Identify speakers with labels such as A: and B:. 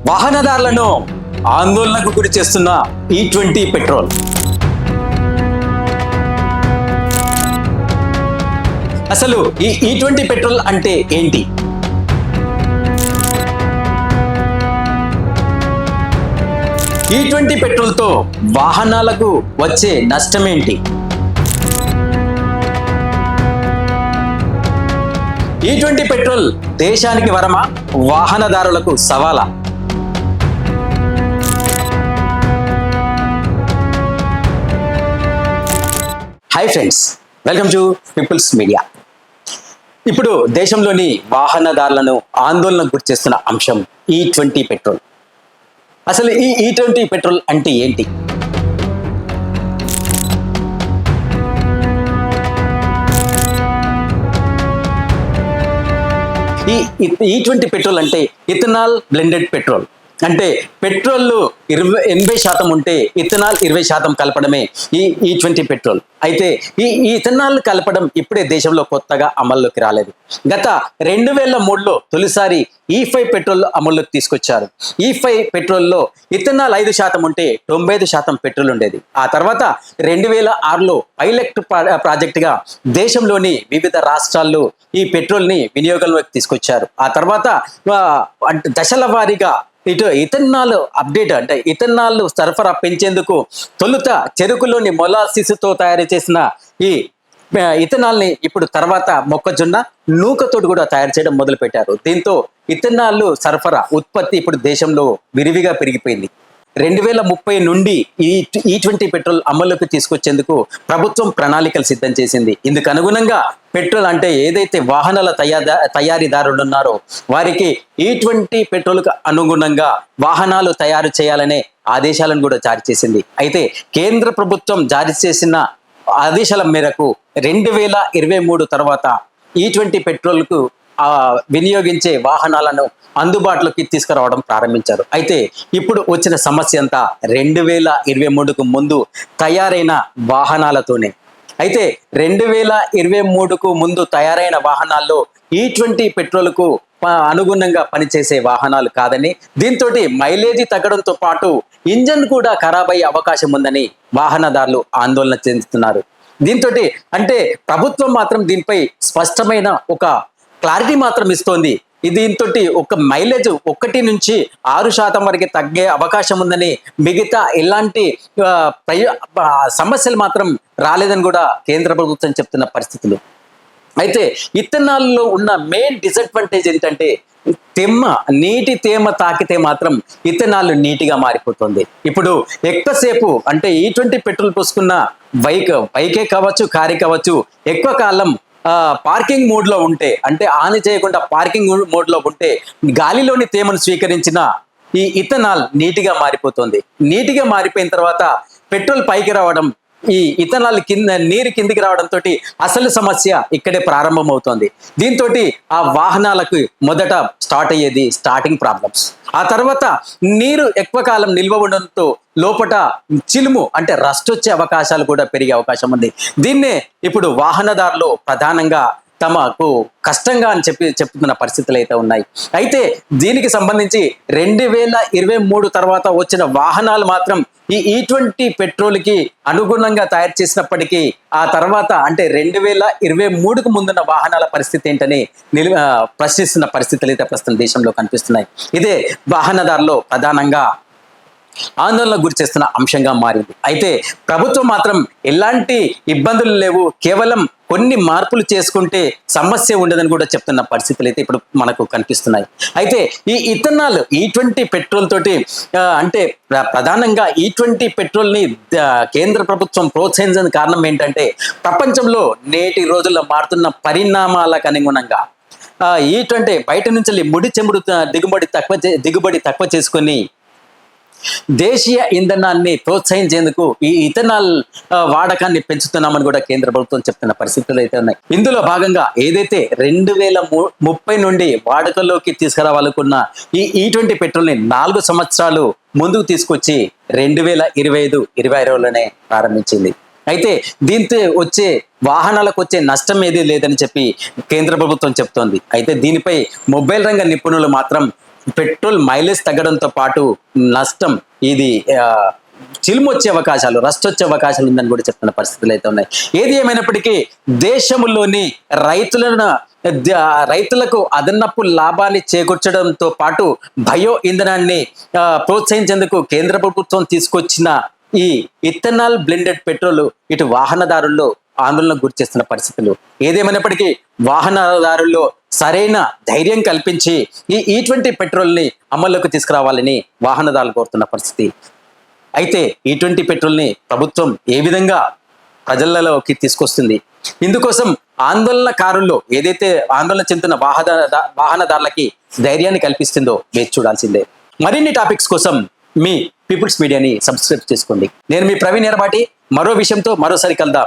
A: వాహనదారులను ఆందోళనకు గురి చేస్తున్న E20 పెట్రోల్. అసలు ఈ E20 పెట్రోల్ అంటే ఏంటి? E20 పెట్రోల్తో వాహనాలకు వచ్చే నష్టం ఏంటి? E20 పెట్రోల్ దేశానికి వరమా, వాహనదారులకు సవాలా? Hi friends, welcome to people's media. ఇప్పుడు దేశంలోని వాహనదారులను ఆందోళనకు గురిచేస్తున్న అంశం E20 పెట్రోల్. అసలు ఈ E20 పెట్రోల్ అంటే ఏంటి? ఈ E20 పెట్రోల్ అంటే ఇథనాల్ బ్లెండెడ్ పెట్రోల్. అంటే పెట్రోల్ 80% ఉంటే ఇథనాల్ 20% కలపడమే ఈ E20 పెట్రోల్. అయితే ఈ ఇథనాల్ కలపడం ఇప్పుడే దేశంలో కొత్తగా అమల్లోకి రాలేదు. గత 2003లో తొలిసారి E5 పెట్రోల్ అమల్లోకి తీసుకొచ్చారు. E5 పెట్రోల్లో ఇథనాల్ 5% ఉంటే 95% పెట్రోల్ ఉండేది. ఆ తర్వాత 2006లో పైలట్ ప్రాజెక్టుగా దేశంలోని వివిధ రాష్ట్రాల్లో ఈ పెట్రోల్ని వినియోగంలోకి తీసుకొచ్చారు. ఆ తర్వాత దశల వారీగా ఇటు ఇథనాల్ అప్డేట్ అంటే ఇథనాల్ సరఫరా పెంచేందుకు తొలుత చెరుకులోని మొలాసిస్తో తయారు చేసిన ఈ ఇథనాల్ని ఇప్పుడు తర్వాత మొక్కజొన్న నూకతోటి కూడా తయారు చేయడం మొదలు పెట్టారు. దీంతో ఇథనాల్ సరఫరా ఉత్పత్తి ఇప్పుడు దేశంలో విరివిగా పెరిగిపోయింది. 2030 నుండి ఈ E20 పెట్రోల్ అమల్లోకి తీసుకొచ్చేందుకు ప్రభుత్వం ప్రణాళికలు సిద్ధం చేసింది. ఇందుకు అనుగుణంగా పెట్రోల్ అంటే ఏదైతే వాహనాల తయారీదారులు ఉన్నారో వారికి E20 పెట్రోల్కు అనుగుణంగా వాహనాలు తయారు చేయాలనే ఆదేశాలను కూడా జారీ చేసింది. అయితే కేంద్ర ప్రభుత్వం జారీ చేసిన ఆదేశాల మేరకు 2023 తర్వాత E20 పెట్రోల్కు వినియోగించే వాహనాలను అందుబాటులోకి తీసుకురావడం ప్రారంభించారు. అయితే ఇప్పుడు వచ్చిన సమస్య అంతా 2023కు ముందు తయారైన వాహనాలతోనే. అయితే 2023కు ముందు తయారైన వాహనాల్లో E20 పెట్రోల్కు అనుగుణంగా పనిచేసే వాహనాలు కాదని, దీంతో మైలేజీ తగ్గడంతో పాటు ఇంజన్ కూడా ఖరాబ్ అయ్యే అవకాశం ఉందని వాహనదారులు ఆందోళన చెందుతున్నారు. దీంతో అంటే ప్రభుత్వం మాత్రం దీనిపై స్పష్టమైన ఒక క్లారిటీ మాత్రం ఇస్తోంది. దీంతో ఒక మైలేజ్ 1 నుంచి 6% వరకు తగ్గే అవకాశం ఉందని, మిగతా ఎలాంటి సమస్యలు మాత్రం రాలేదని కూడా కేంద్ర ప్రభుత్వం చెప్తున్న పరిస్థితులు. అయితే ఇథనాల్లో ఉన్న మెయిన్ డిసడ్వాంటేజ్ ఏంటంటే నీటి తేమ తాకితే మాత్రం ఇథనాల్ నీటిగా మారిపోతుంది. ఇప్పుడు ఎక్కువసేపు అంటే E20 పెట్రోల్ పోసుకున్న బైకే కావచ్చు, కారే కావచ్చు, ఎక్కువ కాలం పార్కింగ్ మోడ్లో ఉంటే, అంటే ఆన్ చేయకుండా పార్కింగ్ మోడ్లో ఉంటే గాలిలోని తేమను స్వీకరించిన ఈ ఇథనాల్ నీటిగా మారిపోతుంది. నీటిగా మారిపోయిన తర్వాత పెట్రోల్ పైకి రావడం, ఈ ఇథనాల్ నీరు కిందికి రావడంతో అసలు సమస్య ఇక్కడే ప్రారంభమవుతోంది. దీంతో ఆ వాహనాలకు మొదట స్టార్ట్ అయ్యేది స్టార్టింగ్ ప్రాబ్లమ్స్. ఆ తర్వాత నీరు ఎక్కువ కాలం నిల్వ ఉండడంతో లోపల చిలుము అంటే రస్ట్ వచ్చే అవకాశాలు కూడా పెరిగే అవకాశం ఉంది. దీన్నే ఇప్పుడు వాహనదారులు ప్రధానంగా తమకు కష్టంగా అని చెప్తున్న పరిస్థితులు అయితే ఉన్నాయి. అయితే దీనికి సంబంధించి 2023 తర్వాత వచ్చిన వాహనాలు మాత్రం ఈ E20 పెట్రోల్కి అనుగుణంగా తయారు చేసినప్పటికీ ఆ తర్వాత అంటే 2023కు ముందున్న వాహనాల పరిస్థితి ఏంటని ప్రశ్నిస్తున్న పరిస్థితులు అయితే ప్రస్తుతం దేశంలో కనిపిస్తున్నాయి. ఇదే వాహనదారులు ప్రధానంగా ఆందోళనకు గురి చేస్తున్న అంశంగా మారింది. అయితే ప్రభుత్వం మాత్రం ఎలాంటి ఇబ్బందులు లేవు, కేవలం కొన్ని మార్పులు చేసుకుంటే సమస్య ఉండదని కూడా చెప్తున్న పరిస్థితులు అయితే ఇప్పుడు మనకు కనిపిస్తున్నాయి. అయితే ఈ ఇథనాల్ E20 పెట్రోల్ తోటి అంటే ప్రధానంగా E20 పెట్రోల్ని కేంద్ర ప్రభుత్వం ప్రోత్సహించిన కారణం ఏంటంటే ప్రపంచంలో నేటి రోజుల్లో మారుతున్న పరిణామాలకు అనుగుణంగా E20 బయట నుంచి ముడి చెముడు దిగుబడి తక్కువ చేసుకొని దేశీయ ఇంధనాన్ని ప్రోత్సహించేందుకు ఈ ఇథనాల్ వాడకాన్ని పెంచుతున్నామని కూడా కేంద్ర ప్రభుత్వం చెప్తున్న పరిస్థితులు అయితే ఉన్నాయి. ఇందులో భాగంగా ఏదైతే 2030 నుండి వాడుకలోకి తీసుకురావాలనుకున్న ఈ E20 పెట్రోల్ని 4 సంవత్సరాలు ముందుకు తీసుకొచ్చి 2025-26లోనే ప్రారంభించింది. అయితే దీంతో వచ్చే వాహనాలకు వచ్చే నష్టం ఏదీ లేదని చెప్పి కేంద్ర ప్రభుత్వం చెప్తోంది. అయితే దీనిపై మొబైల్ రంగ నిపుణులు మాత్రం పెట్రోల్ మైలేజ్ తగ్గడంతో పాటు నష్టం ఇది చిలుము వచ్చే అవకాశాలు, రస్ట్ వచ్చే అవకాశాలు ఉందని కూడా చెప్తున్న పరిస్థితులు అయితే ఉన్నాయి. ఏది ఏమైనప్పటికీ దేశంలోని రైతులకు అదనపు లాభాన్ని చేకూర్చడంతో పాటు బయో ఇంధనాన్ని ప్రోత్సహించేందుకు కేంద్ర ప్రభుత్వం తీసుకొచ్చిన ఈ ఇథనాల్ బ్లెండెడ్ పెట్రోల్ ఇటు వాహనదారుల్లో ఆందోళనకు గురి చేస్తున్న పరిస్థితులు. ఏదేమైనప్పటికీ వాహనదారుల్లో సరైన ధైర్యం కల్పించి ఈ పెట్రోల్ని అమల్లోకి తీసుకురావాలని వాహనదారులు కోరుతున్న పరిస్థితి. అయితే ఈ పెట్రోల్ని ప్రభుత్వం ఏ విధంగా ప్రజలలోకి తీసుకొస్తుంది, ఇందుకోసం ఆందోళనకారుల్లో ఏదైతే ఆందోళన చెందుతున్న వాహనదారులకి ధైర్యాన్ని కల్పిస్తుందో వేచి చూడాల్సిందే. మరిన్ని టాపిక్స్ కోసం మీ పీపుల్స్ మీడియాని సబ్స్క్రైబ్ చేసుకోండి. నేను మీ ప్రవీణ్ ఎర్రబాటి. మరో విషయంతో మరోసారి కలుద్దాం.